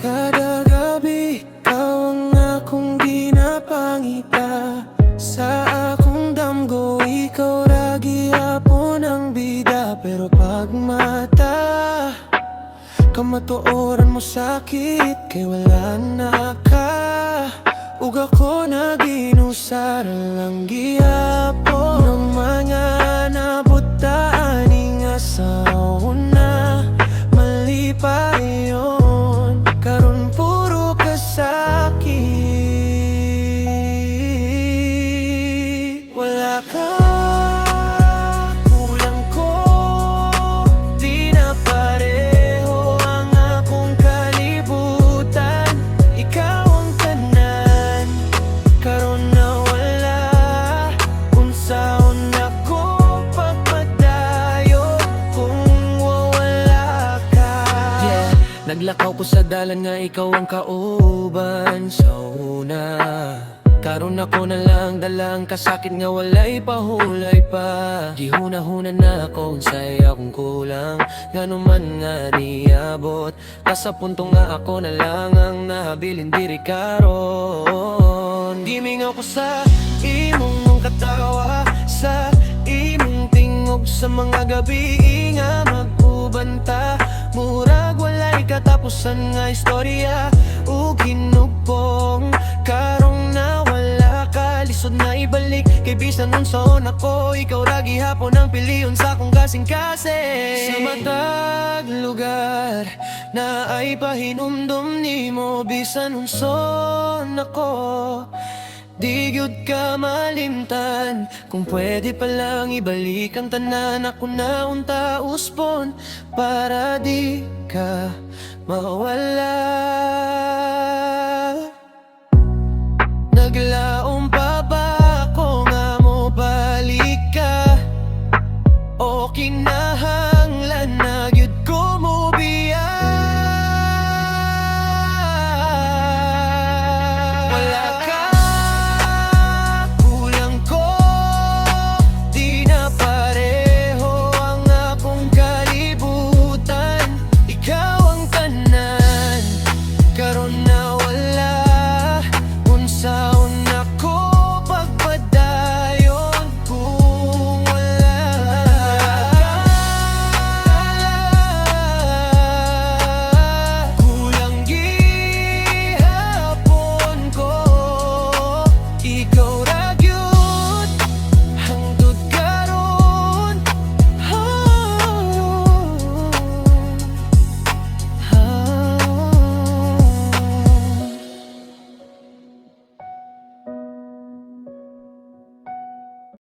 Kada gabi, ikaw ang akong ginapangita. Sa akong damgo, ikaw ra gihapon ang bida. Pero pag mata, kamatuoran mo sakit, kay wala na ka. Ug ako naginusara lang gihapon ng mga nabutaan nga sa una. Mali pa yun, karon puro kasakit. Wala ka, kulang ko, di na pareho ang akong kalibutan. Ikaw ang tanan, karon na wala, unsaon ako pagpadayo kung wala ka. Yeah, naglakaw ko sa dalan nga ikaw ang kauban sa una. Karon ako na lang dalang kasakit nga walay pahulay pa. Di huna-huna na ako unsay akong kulang, ngano man nga niabot. Sa punto nga ako na lang ang nahabilin diri karon. Di mingaw ko sa imong katawa, sa imong tingog sa mga gabi nga magubanta. Murag walay katapusan nga istorya ug hinugpong. Karong na wala ka, lisod na ibalik. Kay bisan nun saon ako, ikaw ra gihapon ang piliyon sa akong kasing-kasing. Sa matag lugar na ay pahinumdum nimo, bisan unson ako, di gyud ka malimtan. Kung pwede pa lang ibalik ang tanan, ako na unta uspon para di ka mawala. Naglaom